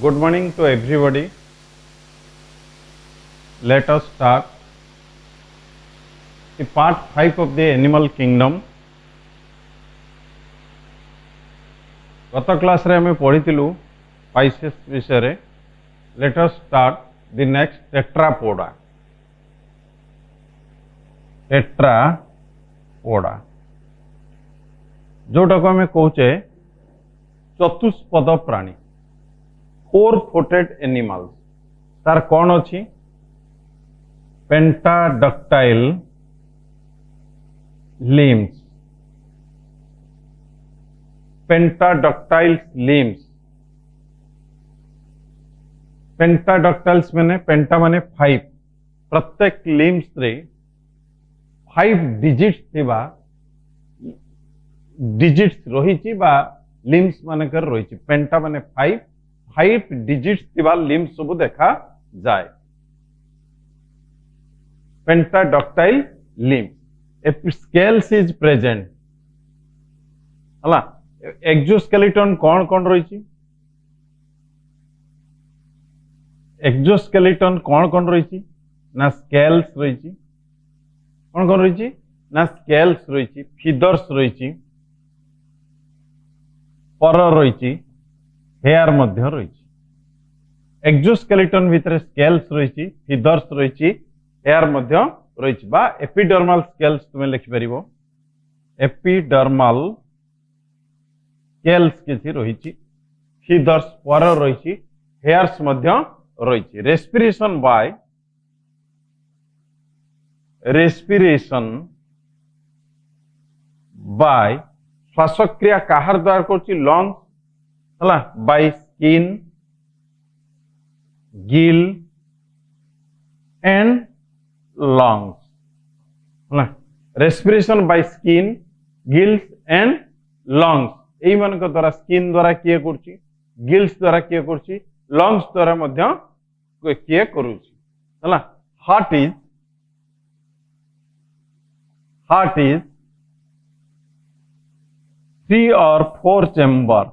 Good morning to everybody. Let us start the part 5 of the animal kingdom. गत class रे हमें पढ़ी Pisces विषय. Let us start the next tetrapoda. Tetrapoda जोटा को हमें कहचे चतुष्पद प्राणी, फोर फुटेड एनिमल्स. तार कौन अच्छी पेंटाडक्टाइल लिम्स. पेंटाडक्टाइल लिम्स. पेंटाडक्टाइल्स माने पेंटा माने 5. प्रत्येक लिम्स रे 5 डिजिट्स थिबा डिजिट्स रही बा लिम्स मानकर रही. पेंटा माने 5 डिजिट्स थिबा लिम्स सब देखा जाए. Pentadactyl limbs. if scales is present हला. एक्सोस्केलेटन कौन कौन रही? एक्सोस्केलेटन कौन कौन रही ना स्केल्स रही. कौन कौन रही ना स्केल्स रही, फीदर्स रही, पर रही, हेयर मध्य रही. एक्सोस्केलेटन भितर स्केल्स रही, फीदर्स रही, हेयर मध्य रही. बा एपिडर्मल स्केल्स तुम्हें लिखिपर. एपिडर्मल स्केल्स किसी रही, फीदर्स पर रही, हेयर्स मध्य रही. रेस्पिरेशन बाय श्वासक्रिया कहार द्वारा कर लंग्स हला, by skin, gill and lungs हला. Respiration by skin, gills and lungs. एई मान द्वारा स्किन द्वारा किए करछि, गिल्स द्वारा किए करछि, लंग्स द्वारा मध्य किए करूछि हला. Heart is 3 or 4 chamber.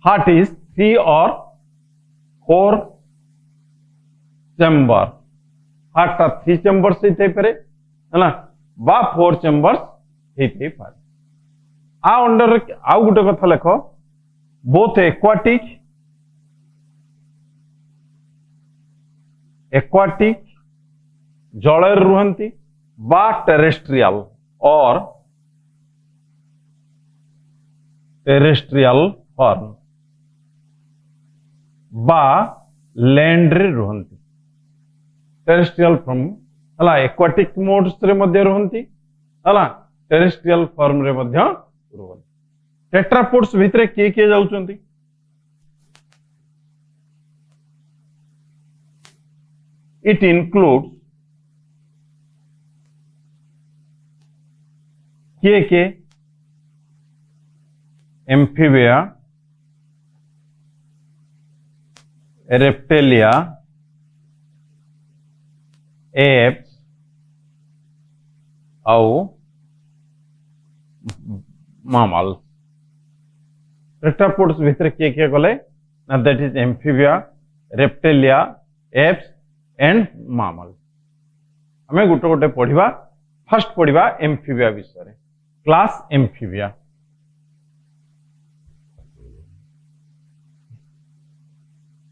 Heart is 3 or 4 chamber. Heart टा 3 चैम्बर्स ही पारे है बा 4 चैम्बर्स ही पारे. आ अंडर आउ गोटे कथा लेख. बोथ एक्वाटिक जल रुहंती बा टेरेस्ट्रियल फॉर्म बा लैंड रे रुहंती. टेरेस्ट्रियल फॉर्म हला एक्वाटिक मोड्स रे मध्य रुहंती हला, टेरेस्ट्रियल फॉर्म रे मध्य रुहंती. टेट्रापोड्स भितरे किए किए जाउचंती? इट इंक्लूड्स किए के एम्फीबिया, रेप्टेलिया, एप्स और मामल. टेट्रापोड्स भितर किए किए गले ना, that is amphibia, reptilia, aves and mammal. हमें गोटे गोटे पढ़िबा. फर्स्ट पढ़िबा एम्फीबिया विषय. Class amphibia.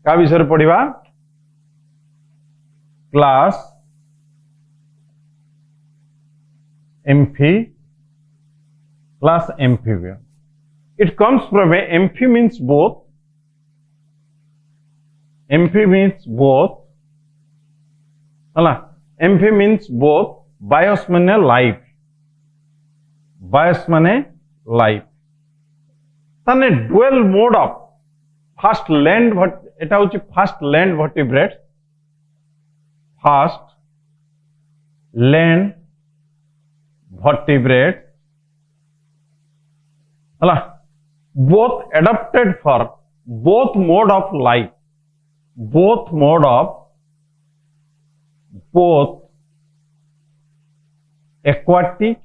का विषय पढ़िबा? Class amphibia. It comes from amphi means both. Amphi means both. Amphi means both. Bios माने life. Bios माने life. ताने dual mode of first land एटा होची first land vertebrates. First land vertebrates हला, both adapted for both mode of life, both aquatic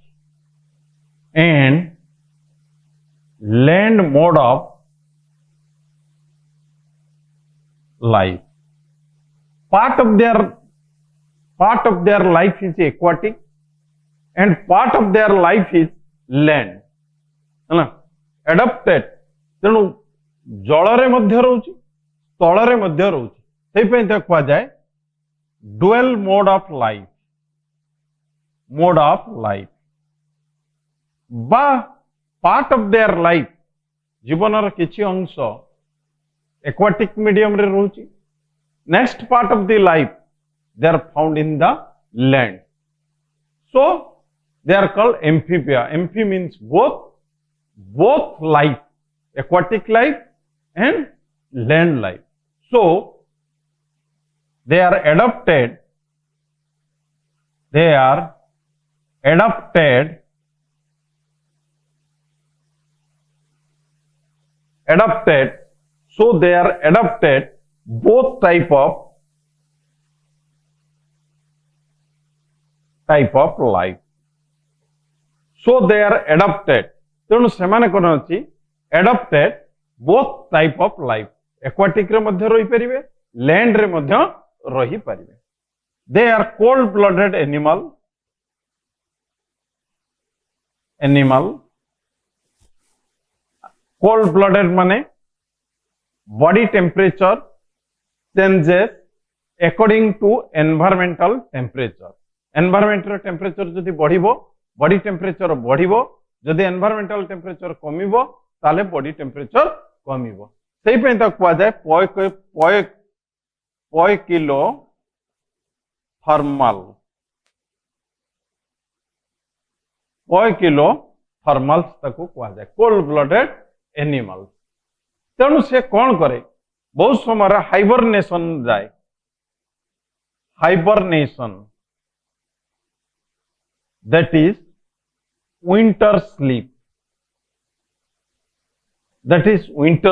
and land mode of life. Part of their life is aquatic and part of their life is land. है ना? Adapted तेणु जलरे मध्य रोची स्थलरे मध्य रोची सेहि पई ताको कहा जाए dual mode of life. बा part of their life जीवनर किछि अंश aquatic medium रे रोची. Next part of the life they are found in the land. So they are called amphibia. Amphi means both life, aquatic life and land life. So they are adapted so they are adapted both type of life. So they are adapted तेणु सेमाने कोन अछि adapted both type of life. Aquatic रे मध्य रही परिबे, land रे मध्य रही परिबे. They are cold blooded animal. Cold blooded माने body temperature changes according to environmental temperature. Environmental temperature जदि बढ़िबो body temperature बढ़िबो, जदि environmental temperature कमिबो ताले body temperature कमिबो. सेहि पे त कुआ जाय पॉय किलो थर्मल्स ताको कुआ जाय कोल्ड ब्लडेड एनिमल. तेणु से कौन करे बहुत समय हाइबरनेशन जाए. Hibernation that is winter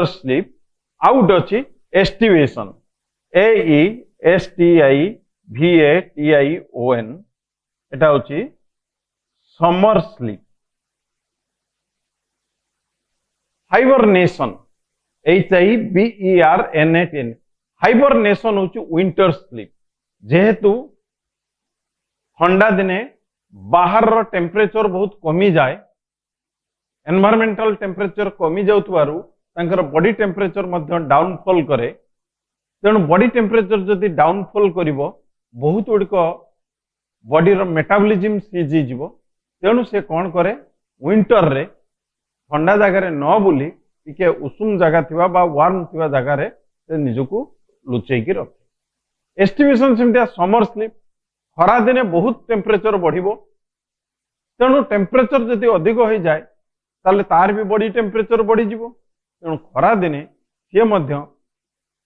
sleep. Out अच्छी एस्टिवेशन AESTIVATION एटा होची summer sleep. Hibernation HIBERNATION hibernation होची विंटर स्लीप. जेहेतु ठंडा दिने बाहर टेम्परेचर बहुत कमी जाए, एनवायरमेंटल टेम्परेचर कमी जाउतवारु तांकर बॉडी टेम्परेचर मध्य डाउनफॉल करे. तेणु बॉडी टेम्परेचर जदि डाउनफॉल करिवो बहुत गुड़िक बॉडी रो मेटाबॉलिज्म सीज जीवो. तेणु से कौन करे विंटर रे ठंडा जगार न बुली टिके उषुम जगह थिबा बा वार्म थिबा जगह रे से निजको लुचेकी रखे. एस्टिमेशन सेमतिया समर स्लीप. खरा दिने बहुत टेम्परेचर बढ़िबो, तेणु टेम्परेचर जदि अधिक हो जाए ताले तार भी बॉडी टेम्परेचर बढ़ी जीवो. तेणु खरा दिने सी मध्य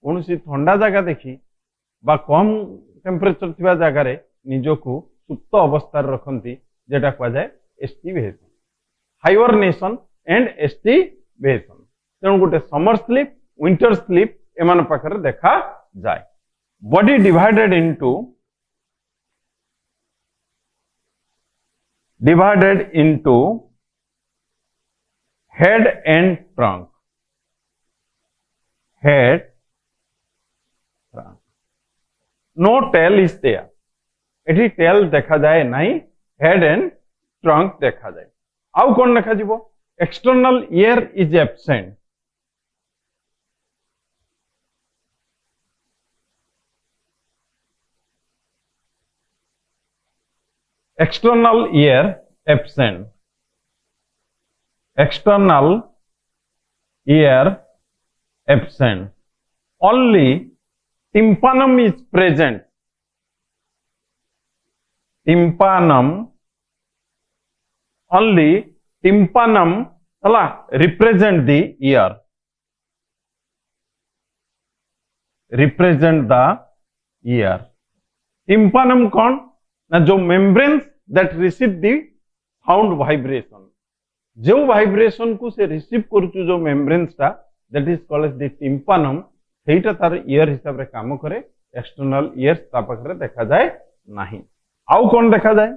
कौनसी ठंडा जगह देखी बा कम टेम्परेचर थिबा जगह रे निजको सुप्त अवस्था रखती जेटा कह जाए एस्टिवेशन. Hibernation and aestivation. तेणु गोटे समर स्लीप विंटर स्लीप एमान पाखरे देखा जाए. Body divided into head and trunk. Head trunk. No tail is there. एठी टेल देखा जाए नहीं, हेड एंड ट्रंक देखा जाए. आउ कौन देखा जीवो external ear is absent. External ear absent. External ear absent. Only tympanum is present. Only tympanum represent the ear. Represent the ear. Tympanum कौन ना जो membranes that receive the sound vibration. जो वाइब्रेशन को से रिसीव करूचु जो membranes टा that is called the टिम्पानम. सेटा तार ईयर हिसाब रे काम करे. एक्सटर्नल ईयर्स ता पाखरे देखा जाए नहीं. आउ कौन देखा जाए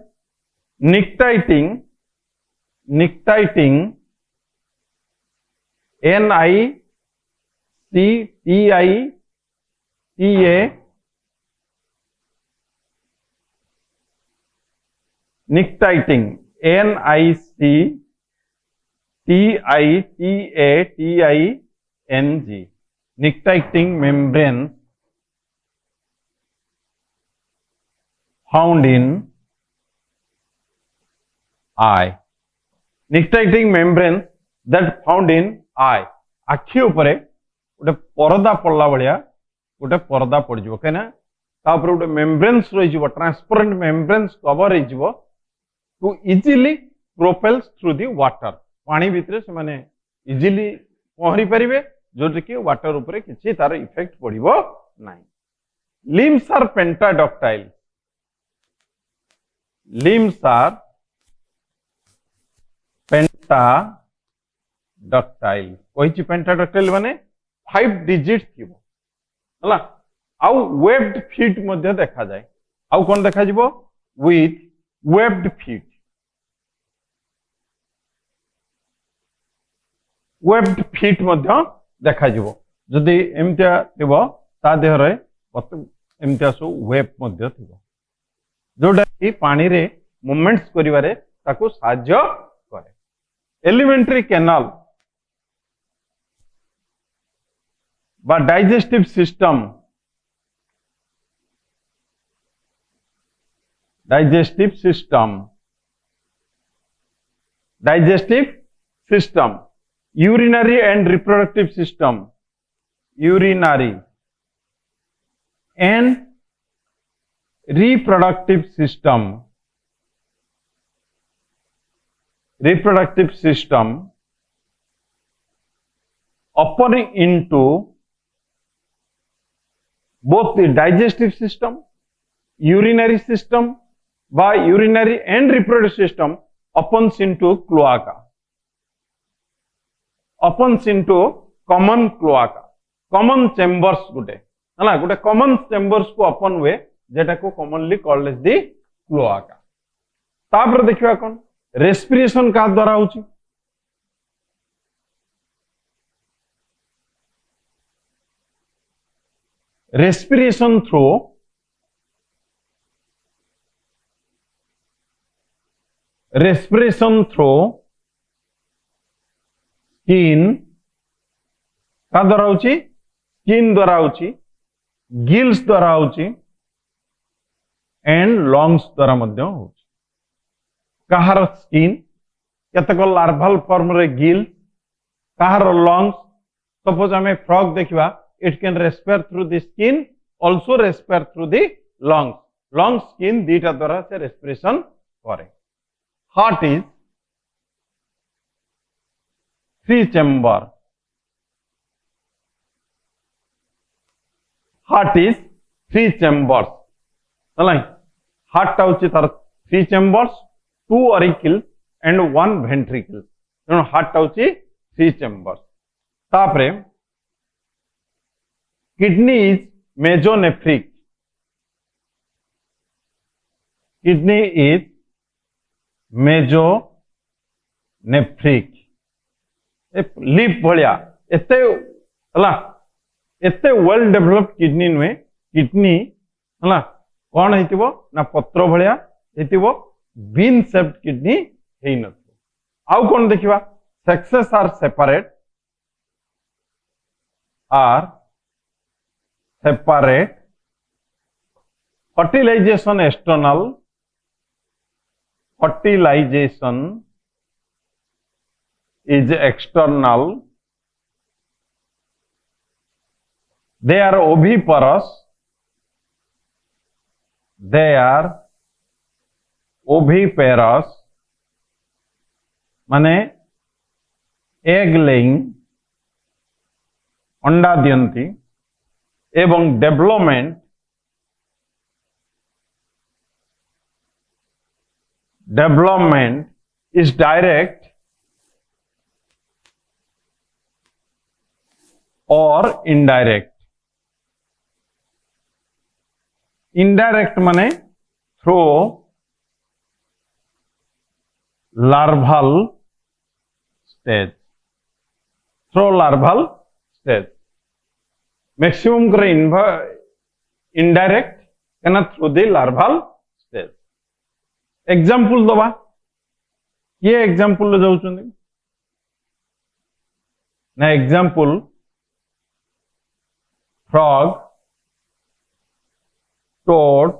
निक्टाइटिंग NICTITA nictitating NICTITATING nictitating membrane found in eye. Nictitating membrane that found in eye. आखि उपरे गोटे परदा पड़ला भाया गोटे परदा पड़ जाव कहीं गोटे मेम्ब्रेन्स रही ट्रांसपेरेंट मेम्ब्रेन्स कवर हो to easily propels through the water पानी भितर से माने इजिली पहरी पारे जोटा कि वाटर उपरे किसी तार इफेक्ट पड़ो ना. Limbs are pentadactyl. Limbs are pentadactyl कही पेंटाडक्टाइल माने 5 डिजिट थी हला आउ वेब्ड फीट मध्य देखा जाए. आउ कौन देखा जिवो with webbed feet. Webbed feet मध्य देखा जिवो जदि एमतिया थिबो ता देह रे एमतिया सो वेब मध्य थिबो जोटा कि पानी रे मूवमेंट्स करिवारे ताको साहाय्य करे. एलिमेंटरी कैनाल बा digestive system digestive system urinary and reproductive system urinary and reproductive system opening into both the digestive system urinary system by urinary and reproductive system opens into cloaca. opens into common cloaca. common chambers गोटे है गोटे common chambers को open हुए जेटा को commonly called as the cloaca. तापर देखिबा कोन respiration का द्वारा होची. respiration through स्किन का द्वारा होची. स्किन द्वारा होची गिल्स द्वारा होची एंड लंग्स द्वारा मध्य होची. कहार स्किन केतक लार्वाल फॉर्म रे गिल कहार लंग्स. सपोज आमे फ्रॉग देखिबा it can respire through the skin also respire through the lungs. Lungs skin दीटा द्वारा से रेस्पिरेशन करे. Heart is 3 chamber. Heart is 3 chambers. Heart होची तार 3 chambers 2 auricles and 1 ventricle. Heart होची 3 चैम्बर्स. तापरे kidney is mesonephric. Kidney is mesonephric. लिप भलिया एते वेल डेवलप्ड किडनी नुहे. किडनी है कौन हेतिबो ना पत्र भलिया हेतिबो. बीन शेप्ड किडनी हेइ न. आउ कौन देखिबा sexes are separate. Fertilization external. fertilization is external. They are oviparous. माने एग लेइंग अंडा दियंती एवं development is direct or indirect. Indirect माने through larval stage. Through larval stage maximum करे इनडायरेक्ट कहना through the larval stage example दबा ये example जाउछन ना एग्जांपल फ्रॉग टोड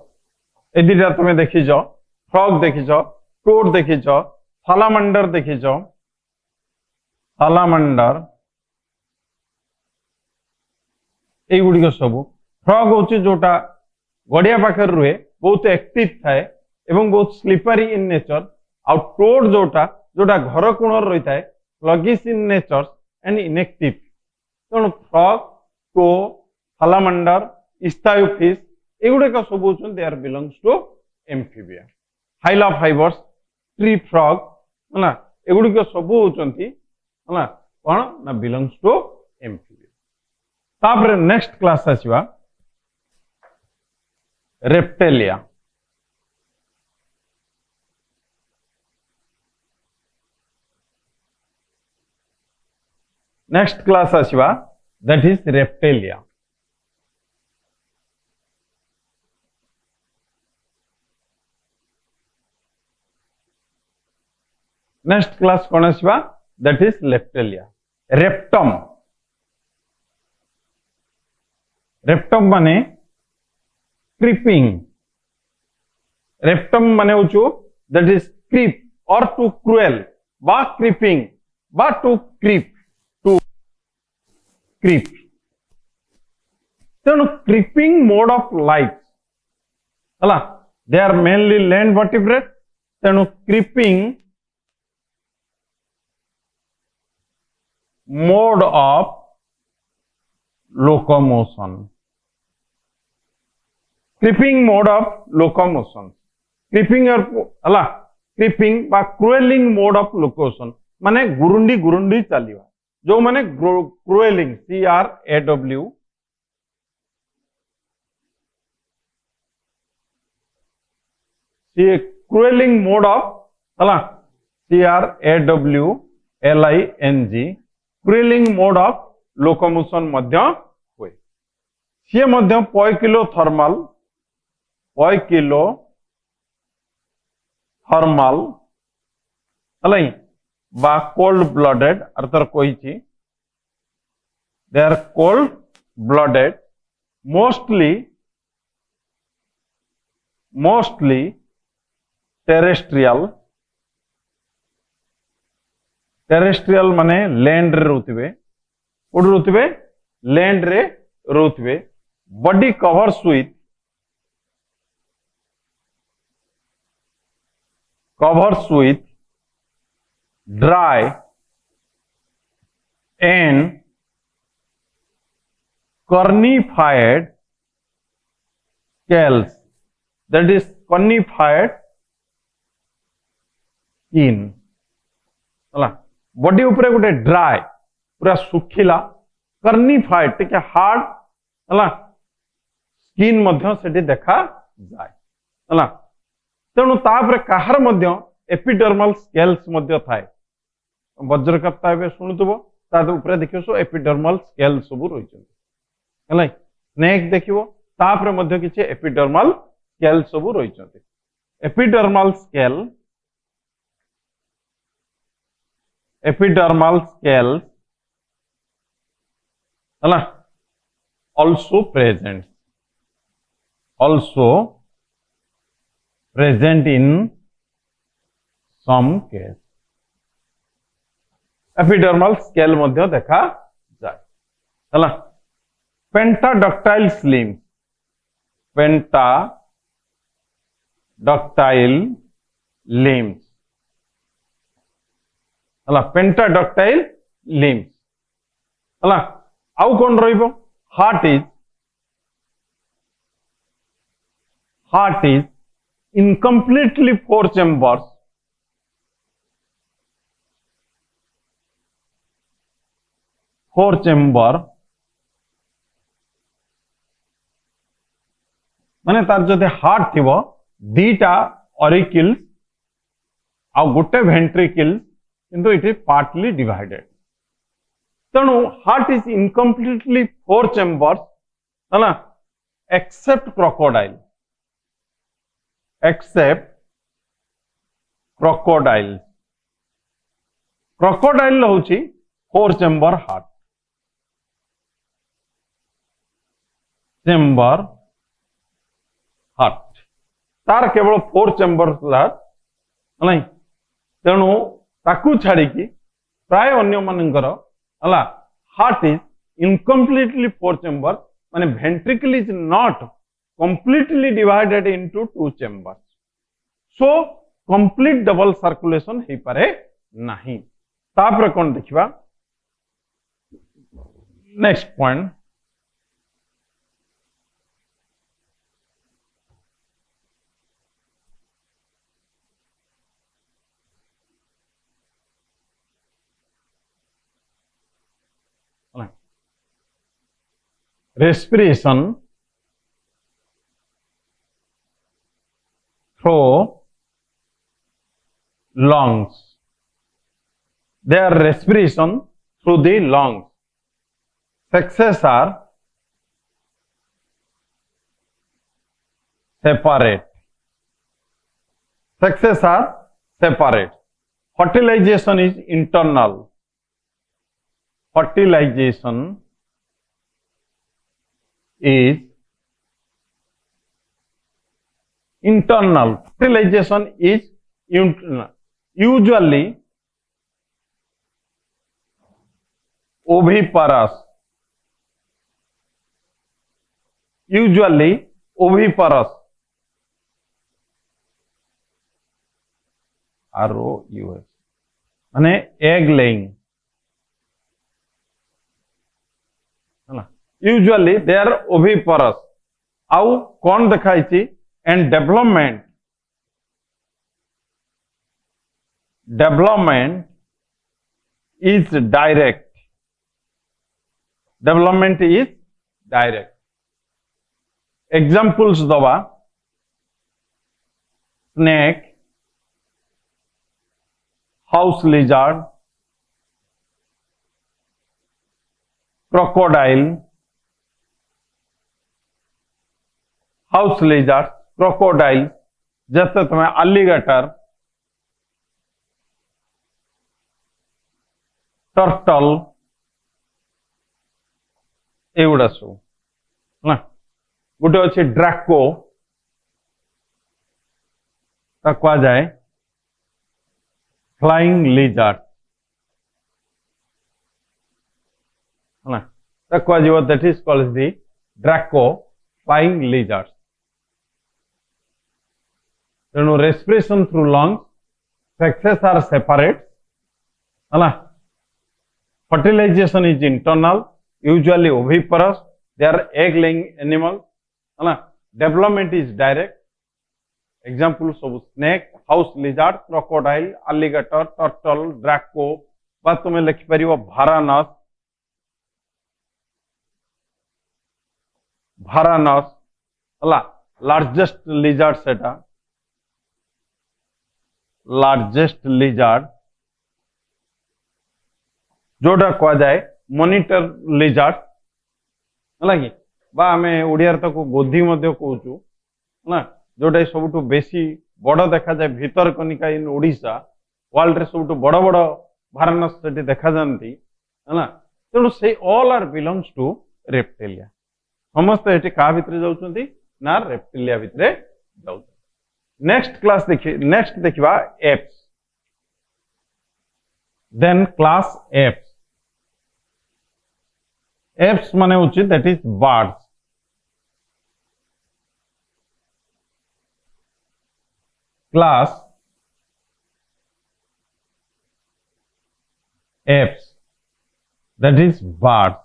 ए दुटा तुम देखिज फ्रॉग देखिज टोड देखिज सालामांडर देखिज सालामांडर एगुड़िक सब फ्रॉग हूँ जोटा गड़िया पाखे रुहे बहुत एक्टिव थाए एवं बहुत स्लीपरी इन नेचर आउ टोड जोटा जोटा घर कोण रही थाए sluggish in nature and inactive तेणु फ्रॉग टो सालामांडर इस्टायोफिश एगुड़िक सब होती they are belongs to Amphibia Hyla फाइबर्स ट्री फ्रॉग है एगुड़िक सब होती कौन ना बिलोंग्स टू एम्फीबिया तापर नेक्स्ट क्लास आसीबा रेप्टेलिया नेक्स्ट क्लास आसीबा that is Reptilia next class कौन आसीबा दैट इज रेप्टेलिया रेप्टम रेप्टम माने क्रीपिंग रेप्टम माने होचो that is creep or to crawl बा क्रीपिंग बा टू क्रीप क्रीप तेणु क्रीपिंग मोड ऑफ लाइफ हला they are mainly land vertebrate तेणु creeping mode of locomotion creeping mode of locomotion creeping हला क्रीपिंग बा क्रुएलिंग मोड ऑफ लोकोमोशन माने गुरुंडी गुरुंडी चलिवा जो माने क्रुएलिंग CRAW क्रुएलिंग मोड ऑफ हला CRAWLING क्रुएलिंग मोड ऑफ लोकोमोशन मध्य हुए सी मध्य पोइकिलो थर्मल हलाई बा कोल्ड ब्लडेड अर्थर कोई they are cold blooded mostly terrestrial माने लैंड रे रोथिबे कोड रोथिबे लैंड रे रोथिबे body covers with dry and cornified scales that is cornified skin हला बॉडी ऊपर गोटे ड्राई पूरा सुखिला कर्निफाइड टिके हार्ड हला स्किन मध्य सेठी देखा जाए हला तेणु तापर काहर मध्य एपिडर्मल स्केल्स मध्य थाए वज्रकर्ता शुणुव ता देखियो सो एपिडर्मल स्केल सब रही स्नेक देखियो तापर मध्य किछि एपिडर्मल स्केल सब रही एपिडर्मल स्केल हला also present in some case epidermal scale मध्य देखा जाए हला पेंटाडक्टाइल लिम्स हला पेंटाडक्टाइल लिम्स हला आउ कोन रहिबो heart is incompletely four chambers माने तार जदे हार्ट थिबो दीटा ऑरिकल्स आ गोटे वेंट्रिकल किंतु इट इज पार्टली डिवाइडेड तेणु हार्ट इज इनकम्प्लीटली 4 चेम्बर्स है ना, except crocodile, except crocodile. Crocodile होची 4 चेम्बर हार्ट, चेम्बर हार्ट तार केवल 4 चेम्बर नहीं, तेणु ताकू छाड़ी प्राय अन्य मानकर हला हार्ट इज इनकम्प्लीटली 4 चेम्बर, माने ventricle is not completely divided into 2 chamber, so complete double circulation हो पारे नहीं। तापर कौन देखिबा next point, respiration through lungs, their respiration through the lungs, sexes are separate, sexes are separate, fertilization is internal, fertilization is internal, fertilization is usually oviparous, usually oviparous, ROUS माने egg laying, usually they are oviparous। आउ कौन दिखाई थी, and development is direct, development is direct। examples दवा snake, house lizard, crocodile, house lizard, crocodile, जैसे तुम्हें alligator, turtle, एगुड़ा सब ना। गोटे अच्छे ड्राको कह जाए फ्लाइंग लिजर्ड ना, कह that is called the Draco flying lizard. तेणु respiration through lungs, sexes are separate है ना, fertilization is internal, usually oviparous, they are egg laying animal है ना, डेवलपमेंट इज डायरेक्ट। एग्जांपल सब snake, house lizard, crocodile, alligator, turtle, Draco, बा तुम लिखिपर Varanus, Varanus है लार्जेस्ट लिजर्ड, सेटा लार्जेस्ट लिजर्ड जोटा कह जाए मॉनिटर लिजर्ड है कि बा आम ओडिया ताको गोधी कहूँ ना, जोटा सब बेसी बड़ देखा जाए भीतर कनिका इन ओडिशा, वर्ल्ड रे सब बड़ बड़ भारानस से देखा जाती है ना। तेणु से all are belongs to reptilia, समस्त ये क्या भितर जाउछंती ना रेप्टिलिया भितर जाउछ। नेक्स्ट क्लास देखिए, नेक्स्ट देखिबा Aves, then class Aves. Aves माने होची that is birds, class Aves that is birds,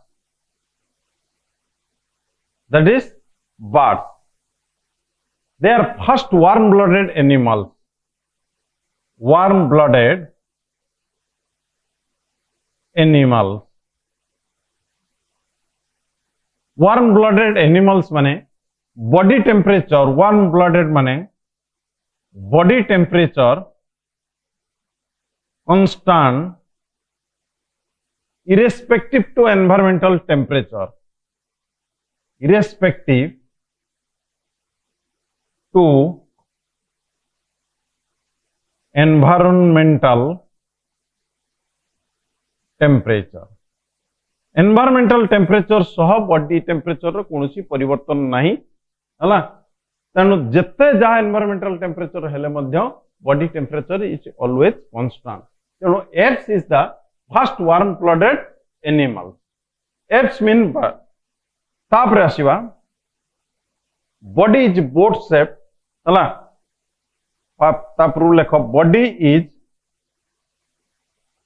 that is birds, they are first warm blooded animals, warm blooded animals, warm blooded animals माने body temperature, warm blooded माने body temperature constant irrespective to environmental temperature, irrespective to environmental temperature. environmental temperature सह body temperature रो कोनोसी परिवर्तन नाही हला तेणु जेते जा environmental temperature हेले मध्य body temperature is always constant. तेणु X is the first warm blooded animal. X mean तापर आसीबा body is boat shaped हला तापर लेख body is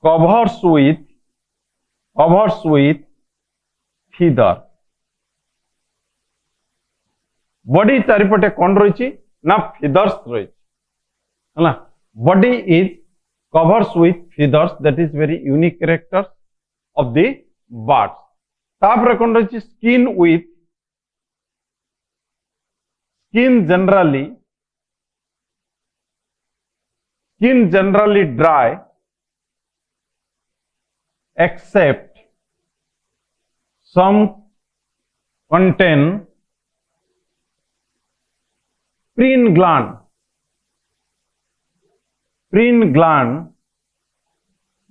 covers with feather. body चारिपटे कौन रही ना feathers रही है body is covers with feathers, that is very unique characters of the birds. तापर कौन रही skin with skin generally dry except some contain preen gland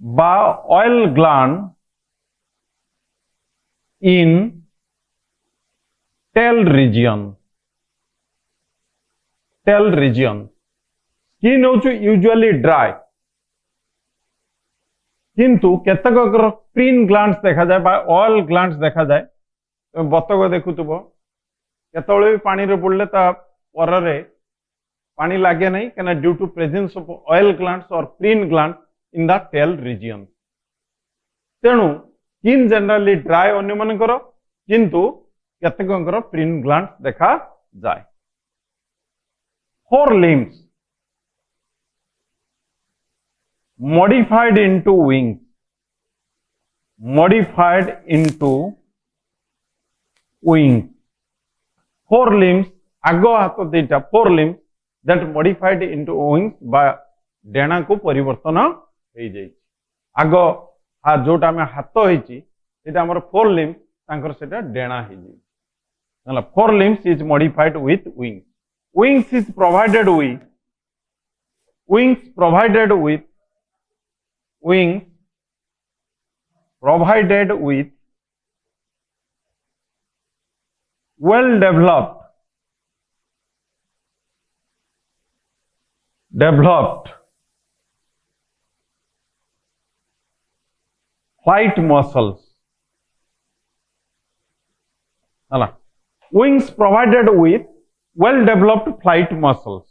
বা oil gland in tail region. Skin होचु usually dry किंतु केतक preen glands देखा जाए बा oil glands देखा जाए तो बतक देखुथबो केतळे भी पानी रे पड़ले ता पररे पानी लागे नहीं कना due to presence of oil glands or preen gland in the tail region. तेणु स्किन जनरली ड्राई अन्य मानकर किंतु केतकंकर प्रीन ग्लांड्स देखा जाए. Four limbs modified into wings. Four limbs आगो हाथ देटा four limbs that modified into wings बा डेना को परिवर्तन हो जाई. आगो हाथ जोटा में हाथ होईची सेटा हमर four limbs तांकर सेटा डेना हो जाई. मतलब four limbs is modified with wings. Wings provided with well developed flight muscles. Wings provided with well developed flight muscles.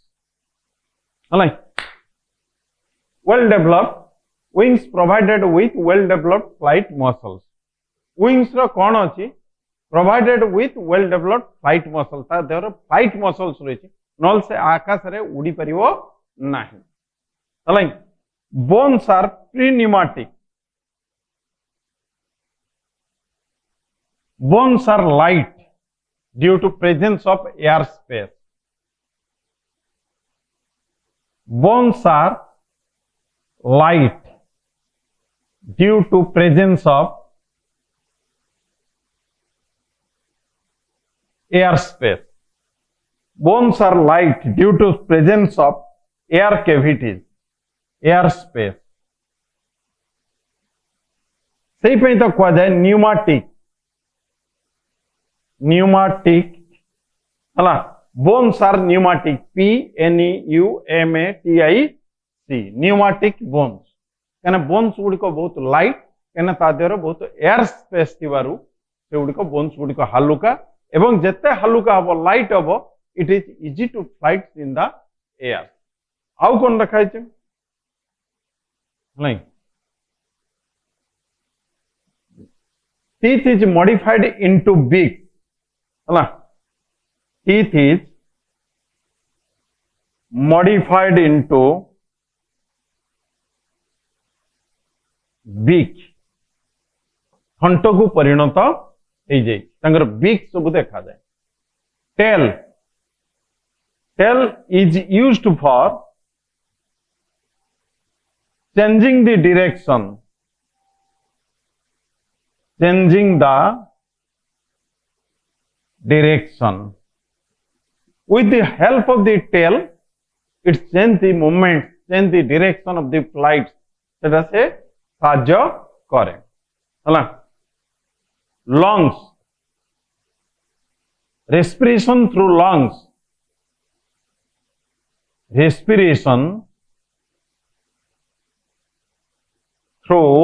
Wings provided with well developed flight muscles. Wings रो कौन अछि provided with well developed flight muscles. ता देर flight muscles रही नल से आकाश रे उड़ी परिवो नाही. हलाई bones are pre-pneumatic. Bones are light due to presence of air space. Bones are light due to presence of air space. Bones are light due to presence of air cavities, air space. सही पे तो क्या जाए pneumatic हला bones are pneumatic, pneumatic pneumatic bones कहना bones गुडी को बहुत light कहना ता देर बहुत एयर स्पेस थिबारु से गुडी को bones गुडी को हालुका एवं जेते हालुका हबो लाइट हबो it is easy to flight in the air. आउ कोन रखाय छै नहीं teeth is modified into beak. हला teeth is modified into beak थंट को परिणत हो जाए तंगर बीक सब देखा जाए. Tail is used for changing the direction changing the direction. With the help of the tail, it change the movement, change the direction of the flight. সেটা সে সাহায্য করে হলা lungs, respiration through lungs, respiration through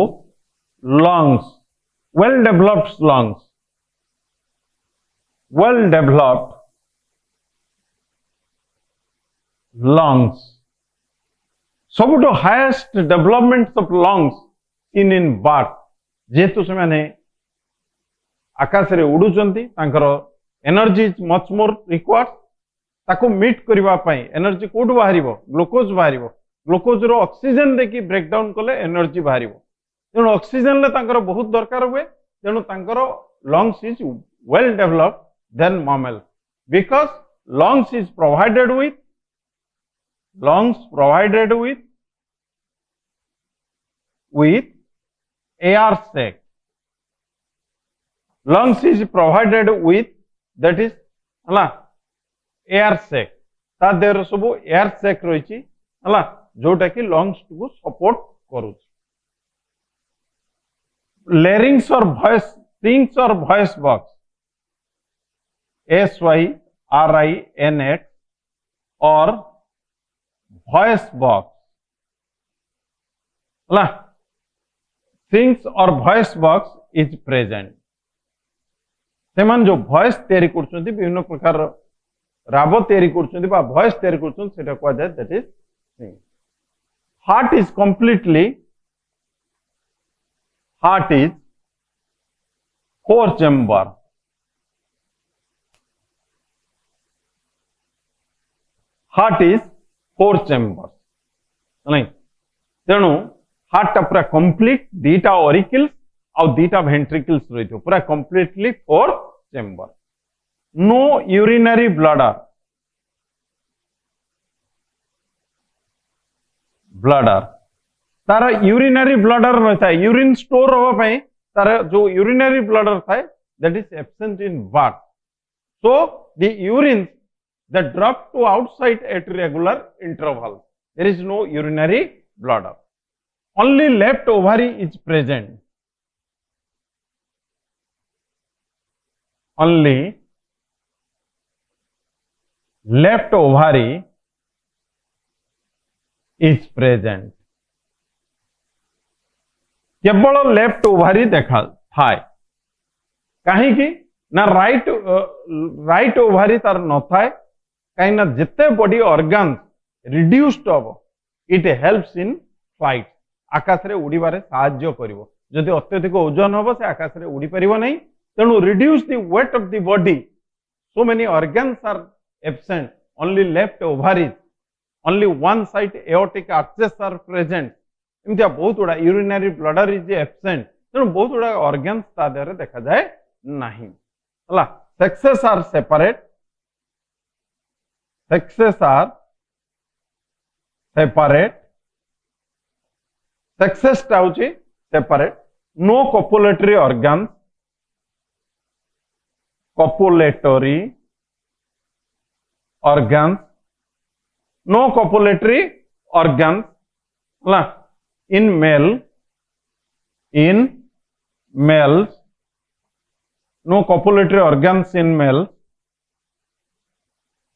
lungs, well developed lungs, well developed lungs. ସବୁଠୁ highest development of lungs in in bird, ଯେହେତୁ ସେମାନେ ଆକାଶରେ ଉଡୁଛନ୍ତି ତାଙ୍କର energy is much more required. ତାକୁ ମିଟ୍ କରିବା ପାଇଁ ଏନର୍ଜି କୋଉଠୁ ବାହାରିବ? ଗ୍ଲୁକୋଜ ବାହାରିବ। ଗ୍ଲୁକୋଜର ଅକ୍ସିଜେନ ଦେଇକି ବ୍ରେକଡାଉନ କଲେ ଏନର୍ଜି ବାହାରିବ। ତେଣୁ ଅକ୍ସିଜେନରେ ତାଙ୍କର ବହୁତ ଦରକାର ହୁଏ। ତେଣୁ ତାଙ୍କର lungs is well developed then mammal, because lungs is provided with air sac. Lungs is provided with that is हला air sac. ता देर सब air sac रही हला जोटा कि lungs को support करूँ. larynx or voice box, SYRINX or voice box, larynx or voice box is present. सेमान जो voice तैयारी करछन्ती विभिन्न प्रकार राब तैयारी करछन्ती बा voice तैयारी करछन्ती सेटा को जाय that is larynx. heart is 4 chamber. heart is 4 chambers नहीं तेणु हार्ट टा पूरा कंप्लीट दीटा ऑरिकल्स और दीटा वेंट्रिकल्स रही थो पूरा completely 4 chamber. No urinary bladder तार यूरिनरी ब्लडर रहता है. यूरिन स्टोर होगा पाए तार जो यूरिनरी ब्लडर था that is absent in bird. So the urine that drop to outside at regular interval. There is no urinary bladder. Only left ovary is present. Only left ovary is present. केवल left ovary देखा थाए कहीं ना right ovary तार न थाए कहीं जिते बॉडी ऑर्गन्स रिड्यूस्ड हम इट हेल्प्स इन फ्लाइट. आकाश रे उड़ीबारे साहाय्य करिवो. जदि अत्यधिक ओजन हम से आकाश रे उड़ी परिवो नहीं. तेणु reduce the weight of the body. So many organs are absent. Only left ovaries, only one side aortic arches are present. एमतिया बहुत गुड़ा यूरिनरी ब्लडर इज एब्सेंट. तेणु बहुत गुड़ा ऑर्गन्स ता देहरे देखा जाए नहीं. हला sexes are separate. Sexes are separate. Sexes टाउची separate. No copulatory organs. Copulatory organs. No copulatory organs. In males. No copulatory organs in males.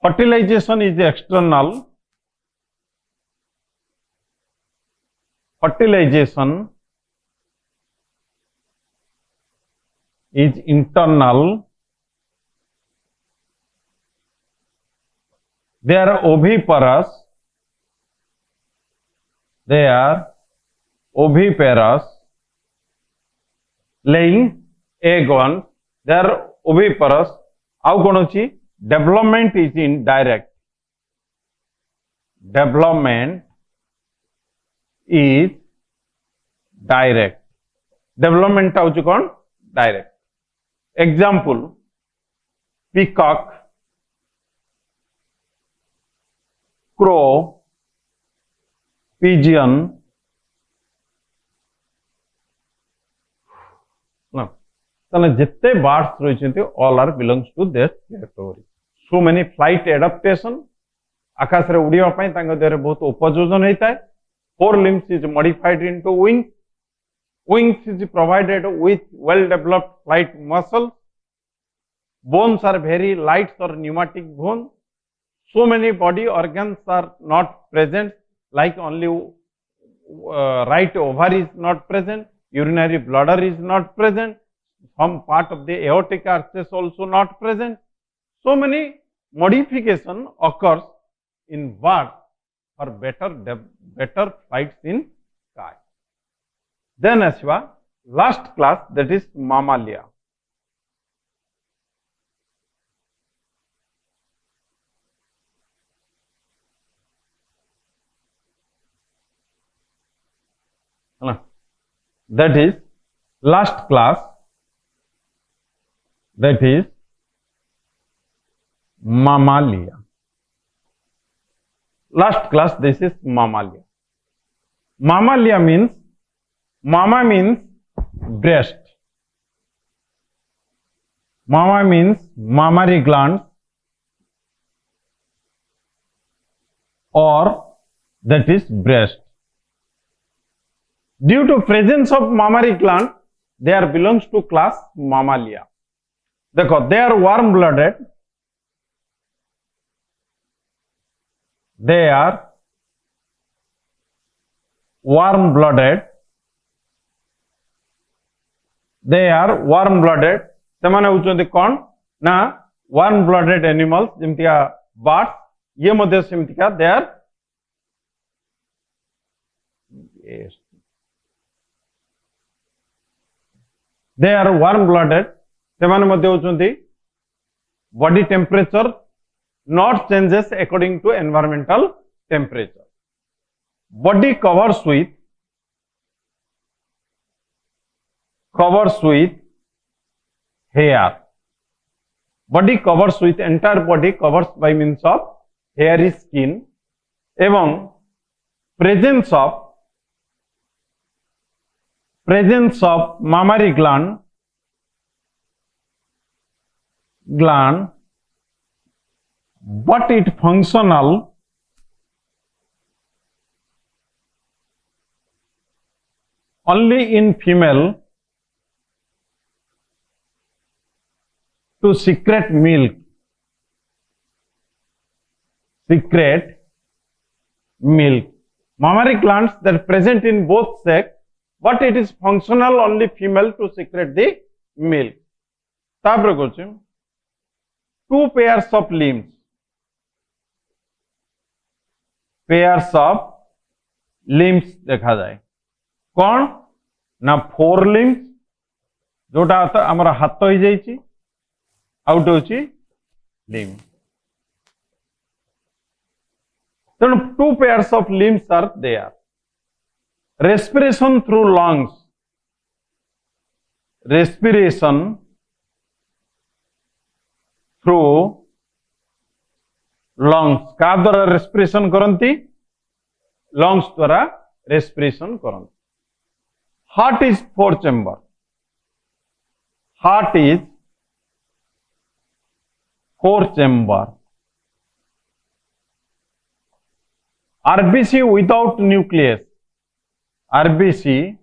Fertilization is external. Fertilization is internal. They are oviparous. Laying egg on. They are oviparous. आउ कौन अच्छी development is indirect. Development is direct. Development हूँ कौन direct. Example peacock, crow, pigeon. ताले जितने birds रही all are belongs to this category so many flight adaptation आकाश रे उड़िया पई तांग देहरे बहुत उपयोजन होता है four limbs is modified into wings wings is provided with well developed flight muscles bones are very light or pneumatic bone so many body organs are not present like only right ovary is not present urinary bladder is not present some part of the aortic arches also not present so many modification occurs in birds for better flights in sky then aswa last class that is mammalia that is last class that is mammalia last class this is mammalia mammalia means mama means breast mama means mammary gland or that is breast due to presence of mammary gland they are belongs to class mammalia देखो they are warm blooded they are warm blooded they are warm blooded ସେମାନେ ହଉଛନ୍ତି କଣ ନା warm blooded animals ଯେମିତିକା birds ये ମଧ୍ୟ ସେମିତିକା they are yes. they are warm blooded ସେମାନେ ମଧ୍ୟ ହଉଛନ୍ତି body temperature not changes according to environmental temperature body covers with hair body covers with entire body covers by means of hairy skin एवं presence of mammary gland but it functional only in female to secrete milk mammary glands that present in both sex but it is functional only female to secrete the milk तापर कौन two pairs of limbs देखा जाए कौन ना four limbs जोटा आमर हाथ हो जाइए आउट होची लिम्ब तेणु two pairs of limbs are there respiration through lungs respiration through lungs का द्वारा respiration करंती lungs द्वारा respiration करंती heart is four chamber RBC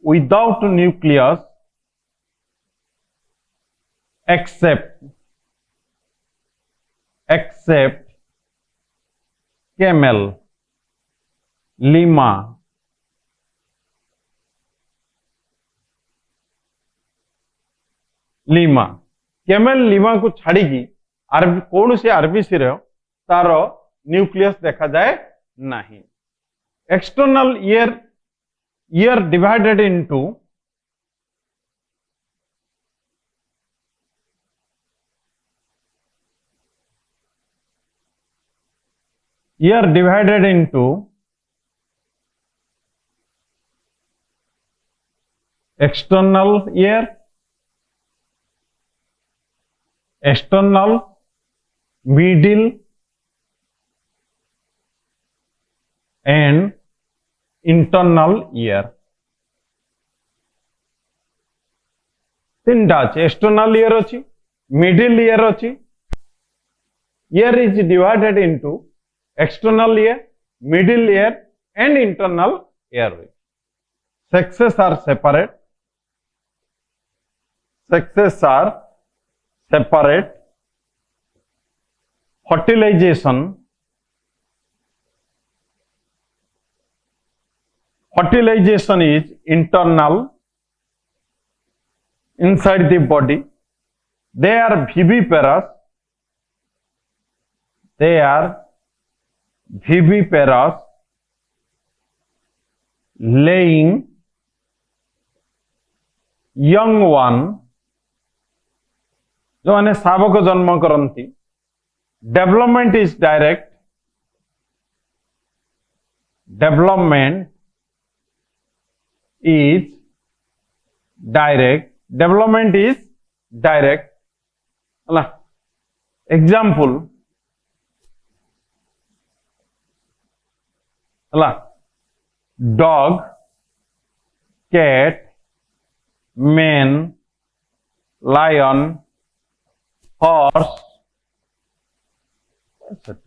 without nucleus except camel llama camel llama को छाड़ी की कौन से आरबीसी तार न्यूक्लियस देखा जाए नहीं external ear divided into external ear external middle and internal ear तीनटा अच्छे एक्सटर्नल ईयर अच्छी मिडिल ईयर अच्छी ear is divided into external ear middle ear and internal airway sexes are separate fertilization is internal inside the body. They are viviparous. Laying young one जो मैंने शावक जन्म करती. Development is direct. Development is direct. Example. Dog, cat, man, lion, horse, etc.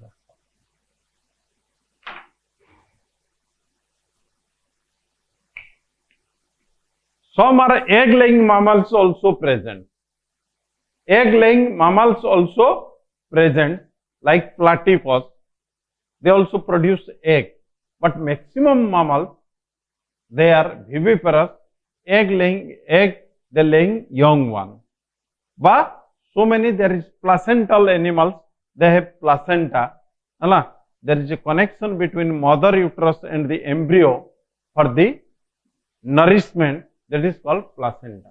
Some are egg-laying mammals also present. Egg-laying mammals also present, like platypus. They also produce egg. But maximum mammals, they are viviparous, they laying young one. But so many there is placental animals, they have placenta. There is a connection between mother uterus and the embryo for the nourishment, that is called placenta.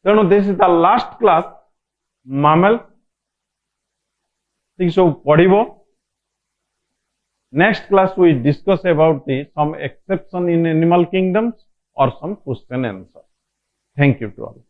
So this is the last class, mammal. So padibo. Next class we discuss about some exception in animal kingdoms or some question answer. Thank you to all.